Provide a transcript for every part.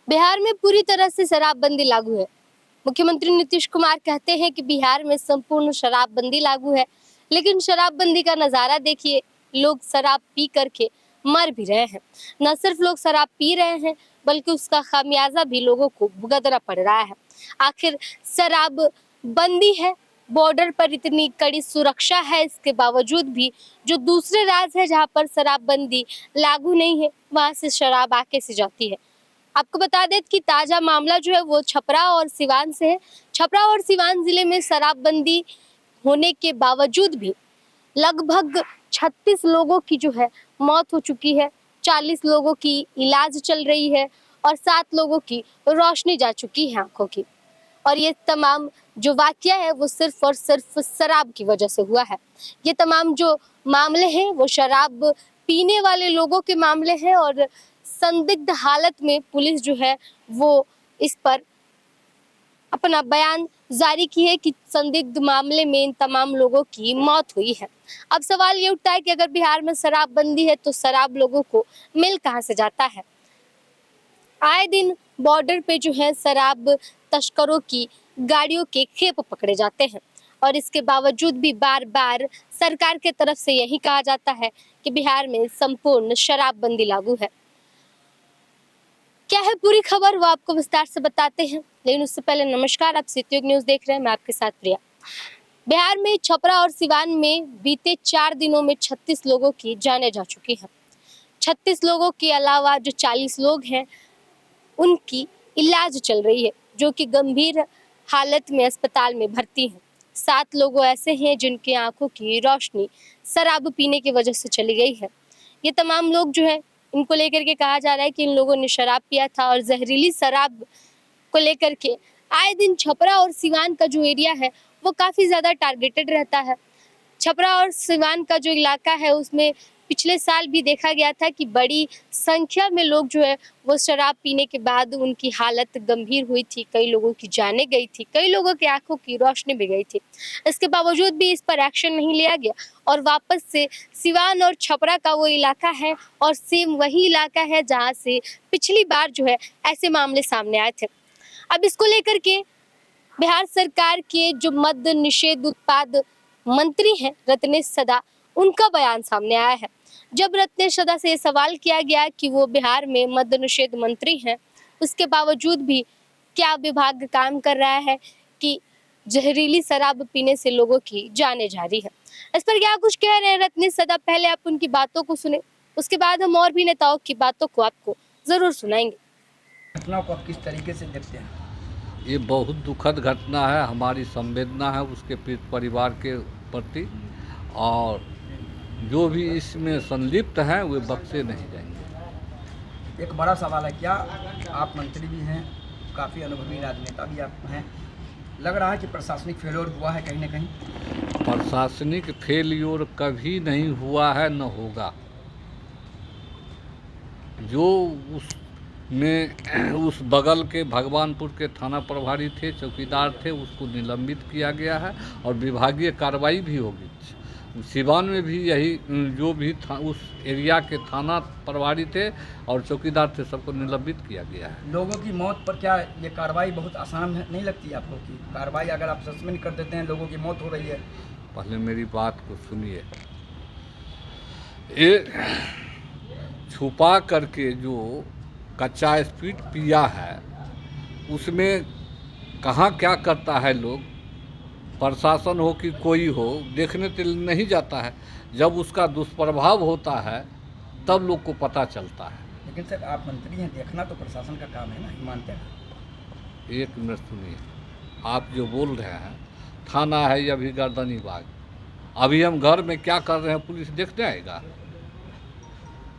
बिहार में पूरी तरह से शराबबंदी लागू है। मुख्यमंत्री नीतीश कुमार कहते हैं कि बिहार में संपूर्ण शराबबंदी लागू है, लेकिन शराबबंदी का नजारा देखिए, लोग शराब पी करके मर भी रहे हैं। न सिर्फ लोग शराब पी रहे हैं, बल्कि उसका खामियाजा भी लोगों को भुगतना पड़ रहा है। आखिर शराब बंदी है, बॉर्डर पर इतनी कड़ी सुरक्षा है, इसके बावजूद भी जो दूसरे राज्य है जहाँ पर शराबबंदी लागू नहीं है, वहां से शराब आके सी जाती है। आपको बता दें कि ताजा मामला जो है वो छपरा और सिवान से है। छपरा और सिवान जिले में शराबबंदी होने के बावजूद भी लगभग 36 लोगों की जो है मौत हो चुकी है, 40 लोगों की इलाज चल रही है और 7 लोगों की रोशनी जा चुकी है आंखों की। और ये तमाम जो वाकया है वो सिर्फ और सिर्फ शराब की वजह से हुआ है। ये तमाम जो मामले हैं वो शराब पीने वाले लोगों के मामले हैं और संदिग्ध हालत में पुलिस जो है वो इस पर अपना बयान जारी की है कि संदिग्ध मामले में इन तमाम लोगों की मौत हुई है। अब सवाल ये उठता है कि अगर बिहार में शराबबंदी है तो शराब लोगों को मिल कहां से जाता है। आए दिन बॉर्डर पे जो है शराब तस्करों की गाड़ियों के खेप पकड़े जाते हैं और इसके बावजूद भी बार बार सरकार के तरफ से यही कहा जाता है कि बिहार में संपूर्ण शराबबंदी लागू है। क्या है पूरी खबर वो आपको विस्तार से बताते हैं, लेकिन उससे पहले नमस्कार, आप सिटी न्यूज देख रहे हैं, मैं आपके साथ प्रिया। बिहार में छपरा और सिवान में बीते 4 दिनों में 36 लोगों की जानें जा चुकी हैं। 36 लोगों के अलावा जो 40 लोग हैं उनकी इलाज चल रही है, जो कि गंभीर हालत में अस्पताल में भर्ती हैं। 7 लोग ऐसे हैं जिनकी आंखों की रोशनी शराब पीने की वजह से चली गई है। ये तमाम लोग जो है इनको लेकर के कहा जा रहा है कि इन लोगों ने शराब पिया था और जहरीली शराब को लेकर के आए दिन छपरा और सिवान का जो एरिया है वो काफी ज्यादा टारगेटेड रहता है। छपरा और सिवान का जो इलाका है उसमें पिछले साल भी देखा गया था कि बड़ी संख्या में लोग जो है वो शराब पीने के बाद उनकी हालत गंभीर हुई थी, कई लोगों की जाने गई थी, कई लोगों की आंखों की रोशनी भी गई थी। इसके बावजूद भी इस पर एक्शन नहीं लिया गया और वापस से सिवान और छपरा का वो इलाका है और सेम वही इलाका है जहाँ से पिछली बार जो है ऐसे मामले सामने आए थे। अब इसको लेकर के बिहार सरकार के जो मद्य निषेध उत्पाद मंत्री हैं रत्नेश सदा, उनका बयान सामने आया है। जब रत्नेश सदा से ये सवाल किया गया कि वो बिहार में मद्य निषेध मंत्री हैं, उसके बावजूद भी क्या विभाग काम कर रहा है कि जहरीली शराब पीने से लोगों की जाने जा रही है। इस पर क्या कुछ कह रहे हैं रत्नेश सदा, पहले आप उनकी बातों को सुने, उसके बाद हम और भी नेताओं की बातों को आपको जरूर सुनाएंगे। घटना को आप किस तरीके से देखते हैं? ये बहुत दुखद घटना है, हमारी संवेदना है उसके परिवार के प्रति, और जो भी इसमें संलिप्त हैं वे बख्शे नहीं जाएंगे। एक बड़ा सवाल है, क्या आप मंत्री भी हैं, काफ़ी अनुभवी राजनेता भी आप हैं, लग रहा है कि प्रशासनिक फेल्योर हुआ है कहीं ना कहीं? प्रशासनिक फेल्योर कभी नहीं हुआ है, न होगा। जो उसमें उस बगल के भगवानपुर के थाना प्रभारी थे, चौकीदार थे, उसको निलंबित किया गया है और विभागीय कार्रवाई भी होगी। सिवान में भी यही, जो भी उस एरिया के थाना प्रभारी थे और चौकीदार थे, सबको निलंबित किया गया है। लोगों की मौत पर क्या ये कार्रवाई बहुत आसान नहीं लगती आपको कि कार्रवाई अगर आप सस्पेंड कर देते हैं, लोगों की मौत हो रही है? पहले मेरी बात को सुनिए। ये छुपा करके जो कच्चा स्पीड पिया है उसमें कहाँ क्या करता है लोग, प्रशासन हो कि कोई हो, देखने तो नहीं जाता है। जब उसका दुष्प्रभाव होता है तब लोग को पता चलता है। लेकिन सर आप मंत्री हैं, देखना तो प्रशासन का काम है ना, मानते हैं? एक मिनट सुनिए, आप जो बोल रहे हैं थाना है या भी गर्दनी बाग, अभी हम घर में क्या कर रहे हैं पुलिस देखने आएगा?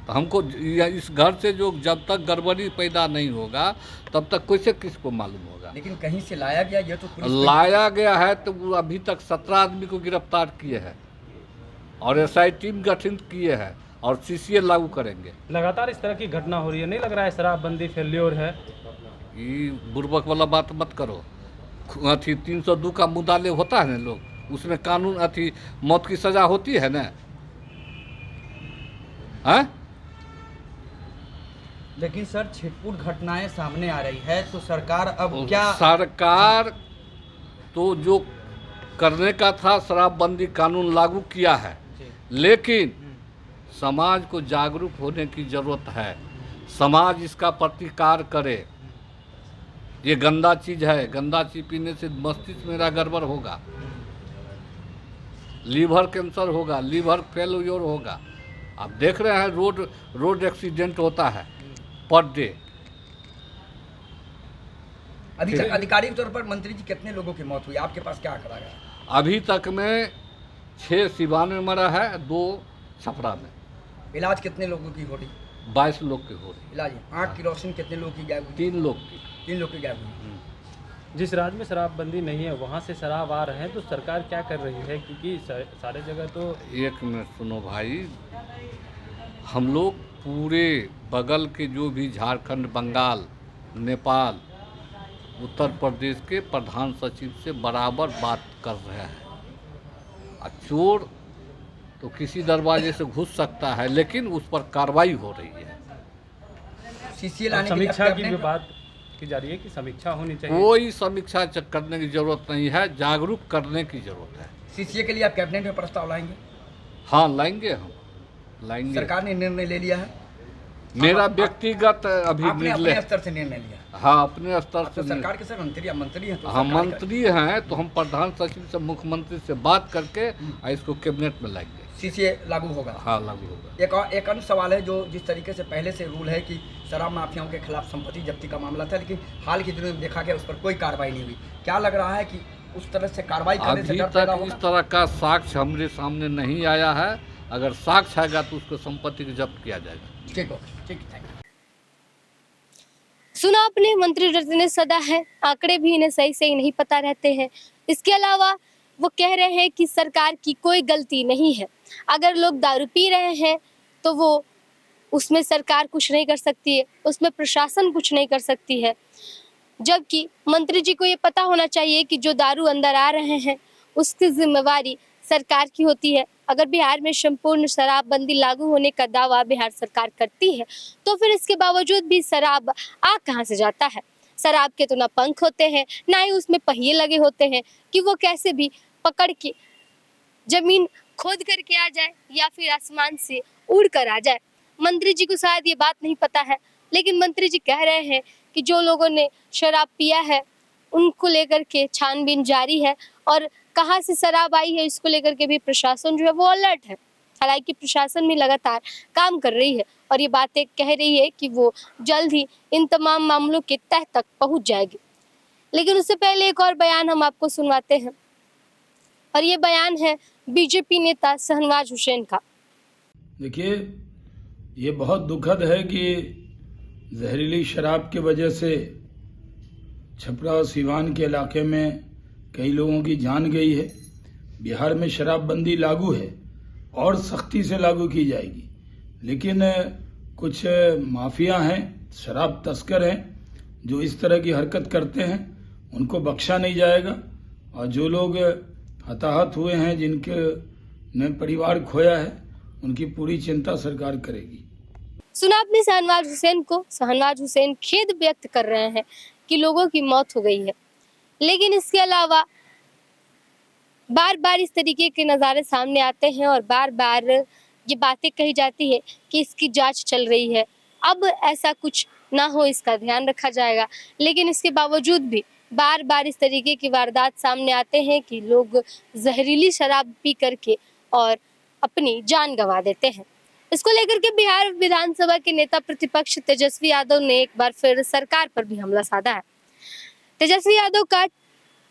तो हमको इस घर से जो जब तक गड़बड़ी पैदा नहीं होगा तब तक कैसे किसको मालूम होगा? लेकिन कहीं से लाया गया, ये तो पुलिस लाया गया है तो वो अभी तक 17 आदमी को गिरफ्तार किए हैं और SI टीम गठित किए हैं और CCA लागू करेंगे। लगातार इस तरह की घटना हो रही है, नहीं लग रहा है शराबबंदी फेल्योर है? ये बुर्बक वाला बात मत करो। अथी 302 का मुद्दा होता है ना लोग, उसमें कानून अथी मौत की सज़ा होती है ना, हैं? लेकिन सर छिटपुट घटनाएं सामने आ रही है, तो सरकार अब क्या सरकार तो जो करने का था शराबबंदी कानून लागू किया है, लेकिन समाज को जागरूक होने की ज़रूरत है। समाज इसका प्रतिकार करे। ये गंदा चीज़ है, गंदा चीज़ पीने से मस्तिष्क मेरा गड़बड़ होगा, लीवर कैंसर होगा, लीवर फेल्योर होगा। आप देख रहे हैं रोड एक्सीडेंट होता है पर डे। आधिकारिक तौर पर मंत्री जी कितने लोगों की मौत हुई, आपके पास क्या आंकड़ा है? अभी तक में 6 सिवान में मरा है, 2 छपरा में। इलाज कितने लोगों की हो रही? 22 लोग की हो रही। इलाज आँख की रोशनी कितने लोगों की गायब हुई? 3 लोग की। 3 लोग की गायब हुई। जिस राज्य में शराबबंदी नहीं है वहाँ से शराब आ रहे हैं, तो सरकार क्या कर रही है? क्योंकि सारे जगह तो 1 मिनट सुनो भाई, हम लोग पूरे बगल के जो भी झारखंड, बंगाल, नेपाल, उत्तर प्रदेश के प्रधान सचिव से बराबर बात कर रहे हैं। और चोर तो किसी दरवाजे से घुस सकता है, लेकिन उस पर कार्रवाई हो रही है। सीसीए लाने समीक्षा की भी बात की जा रही है कि समीक्षा होनी चाहिए। कोई समीक्षा करने की जरूरत नहीं है, जागरूक करने की जरूरत है। सीसीए के लिए आप कैबिनेट में प्रस्ताव लाएंगे? हाँ लाएंगे, हम लाएंगे। सरकार ने निर्णय ले लिया है? मेरा व्यक्तिगत अभी आपने अपने स्तर से निर्णय लिया? हाँ, अपने स्तर तो से। सरकार के सर मंत्री हैं, तो हम मंत्री हैं, तो हम प्रधान सचिव से, मुख्यमंत्री से बात करके इसको कैबिनेट में लाएंगे। सीसीए लागू होगा? हाँ लागू होगा। एक अन्य सवाल है, जो जिस तरीके से पहले से रूल है कि शराब माफियाओं के खिलाफ संपत्ति जब्ती का मामला था, लेकिन हाल के दिनों में देखा गया उस पर कोई कार्रवाई नहीं हुई। क्या लग रहा है कि उस तरह से कार्रवाई करने से अभी डर पैदा तक होगा? इस तरह का साक्ष्य हमारे सामने नहीं आया है। अगर साक्ष्य आएगा तो उसको संपत्ति को जब्त किया जाएगा। ठीक हो, ठीक, थैंक यू। सुना आपने, मंत्री रटने सदा है, आंकड़े भी इन्हें सही सही नहीं पता रहते हैं। इसके अलावा वो कह रहे हैं कि सरकार की कोई गलती नहीं है। अगर लोग दारू पी रहे हैं तो वो उसमें सरकार कुछ नहीं कर सकती है, उसमें प्रशासन कुछ नहीं कर सकती है। जबकि मंत्री जी को ये पता होना चाहिए कि जो दारू अंदर आ रहे हैं उसकी जिम्मेवारी सरकार की होती है। अगर बिहार में संपूर्ण शराबबंदी लागू होने का दावा बिहार सरकार करती है, तो फिर इसके बावजूद भी शराब आ कहां से जाता है? शराब के तो ना पंख होते हैं, ना ही उसमें पहिए लगे होते हैं कि वो कैसे भी पकड़ के जमीन खोद करके आ जाए या फिर आसमान से उड़ कर आ जाए। मंत्री जी को शायद ये बात नहीं पता है, लेकिन मंत्री जी कह रहे हैं कि जो लोगों ने शराब पिया है उनको लेकर के छानबीन जारी है, और कहां से शराब आई है इसको लेकर के भी प्रशासन जो है वो अलर्ट है। हालांकि प्रशासन भी लगातार काम कर रही है और ये बातें कह रही है कि वो जल्द ही इन तमाम मामलों के तह तक पहुंच जाएगी। लेकिन उससे पहले एक और बयान हम आपको सुनवाते हैं, और ये बयान है बीजेपी नेता शहनवाज हुसैन का। देखिए, ये बहुत दुखद है कि जहरीली शराब की वजह से छपरा और सिवान के इलाके में कई लोगों की जान गई है। बिहार में शराबबंदी लागू है और सख्ती से लागू की जाएगी, लेकिन कुछ माफिया हैं, शराब तस्कर हैं, जो इस तरह की हरकत करते हैं, उनको बख्शा नहीं जाएगा। और जो लोग हताहत हुए हैं, जिनके ने परिवार खोया है, उनकी पूरी चिंता सरकार करेगी। सुना आपने शहनवाज हुसैन को। शहनवाज हुसैन खेद व्यक्त कर रहे हैं कि लोगों की मौत हो गई है, लेकिन इसके अलावा बार बार इस तरीके के नज़ारे सामने आते हैं और बार बार ये बातें कही जाती है कि इसकी जांच चल रही है, अब ऐसा कुछ ना हो इसका ध्यान रखा जाएगा। लेकिन इसके बावजूद भी बार बार इस तरीके की वारदात सामने आते हैं कि लोग जहरीली शराब पी करके और अपनी जान गंवा देते हैं। इसको लेकर के बिहार विधानसभा के नेता प्रतिपक्ष तेजस्वी यादव ने एक बार फिर सरकार पर भी हमला साधा है। तेजस्वी यादव का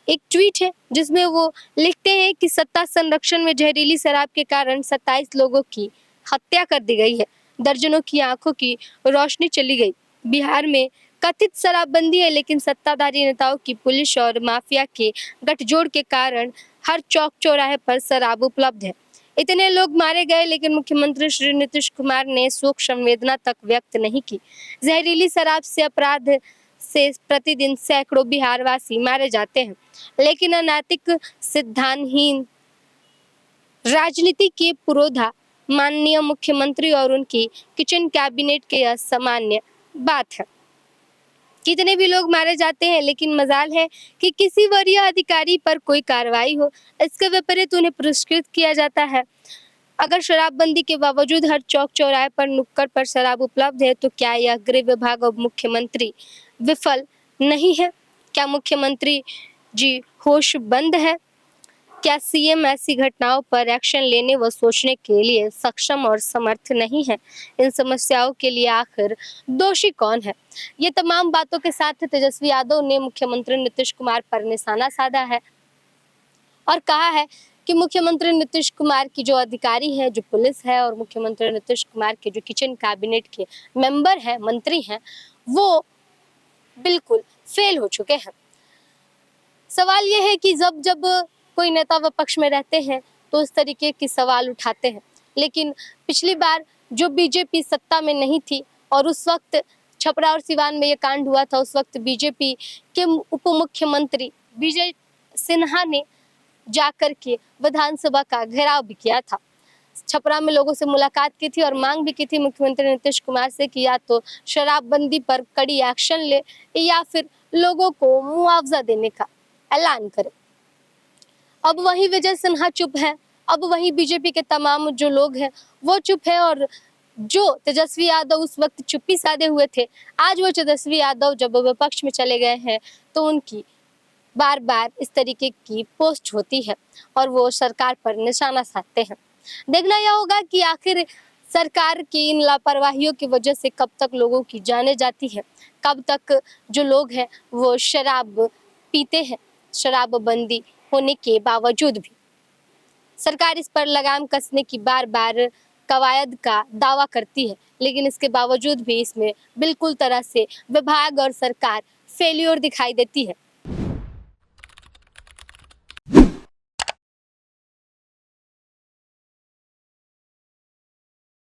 एक ट्वीट है जिसमें वो लिखते हैं कि सत्ता संरक्षण में जहरीली शराब के कारण 27 लोगों की हत्या कर दी गई है, दर्जनों की आंखों की रोशनी चली गई। बिहार में कथित शराबबंदी है, लेकिन सत्ताधारी नेताओं की पुलिस और माफिया के गठजोड़ के कारण हर चौक चौराहे पर शराब उपलब्ध है। इतने लोग मारे गए, लेकिन मुख्यमंत्री श्री नीतीश कुमार ने शोक संवेदना तक व्यक्त नहीं की। जहरीली शराब से अपराध से प्रतिदिन सैकड़ों बिहारवासी मारे जाते हैं, लेकिन अनैतिक सिद्धांतहीन राजनीति के पुरोधा माननीय मुख्यमंत्री और उनकी किचन कैबिनेट के असामान्य बात है। कितने भी लोग मारे जाते हैं, लेकिन मजाल है कि किसी वरीय अधिकारी पर कोई कार्रवाई हो, इसके विपरीत उन्हें पुरस्कृत किया जाता है। अगर शराबबंदी के बावजूद हर चौक चौराहे पर नुक्कड़ पर शराब उपलब्ध है, तो क्या यह गृह विभाग और मुख्यमंत्री विफल नहीं है? क्या मुख्यमंत्री जी होशबंद है? क्या सीएम ऐसी घटनाओं पर एक्शन लेने व सोचने के लिए सक्षम और समर्थ नहीं है? इन समस्याओं के लिए आखिर दोषी कौन है? ये तमाम बातों के साथ तेजस्वी यादव ने मुख्यमंत्री नीतीश कुमार पर निशाना साधा है और कहा है कि मुख्यमंत्री नीतीश कुमार की जो अधिकारी हैं, जो पुलिस है, और मुख्यमंत्री नीतीश कुमार के जो किचन कैबिनेट के मेंबर हैं, मंत्री हैं, वो बिल्कुल फेल हो चुके हैं। सवाल ये है कि जब जब कोई नेता विपक्ष में रहते हैं तो इस तरीके के सवाल उठाते हैं, लेकिन पिछली बार जो बीजेपी सत्ता में नहीं थी और उस वक्त छपरा और सिवान में ये कांड हुआ था, उस वक्त बीजेपी के उप मुख्यमंत्री विजय सिन्हा ने जाकर के विधानसभा का घेराव भी किया था। छपरा में लोगों से मुलाकात की थी और मांग भी की थी मुख्यमंत्री नीतीश कुमार से कि या तो शराबबंदी पर कड़ी एक्शन ले या फिर लोगों को मुआवजा देने का ऐलान करे। अब वही विजय सिन्हा चुप है, अब वही बीजेपी के तमाम जो लोग हैं वो चुप है, और जो तेजस्वी यादव उस वक्त चुप्पी साधे हुए थे, आज वो तेजस्वी यादव जब विपक्ष में चले गए हैं तो उनकी बार बार इस तरीके की पोस्ट होती है और वो सरकार पर निशाना साधते हैं। देखना यह होगा कि आखिर सरकार की इन लापरवाहियों की वजह से कब तक लोगों की जाने जाती है, कब तक जो लोग हैं वो शराब पीते हैं, शराबबंदी होने के बावजूद भी। सरकार इस पर लगाम कसने की बार बार कवायद का दावा करती है, लेकिन इसके बावजूद भी इसमें बिल्कुल तरह से विभाग और सरकार फेल्योर दिखाई देती है।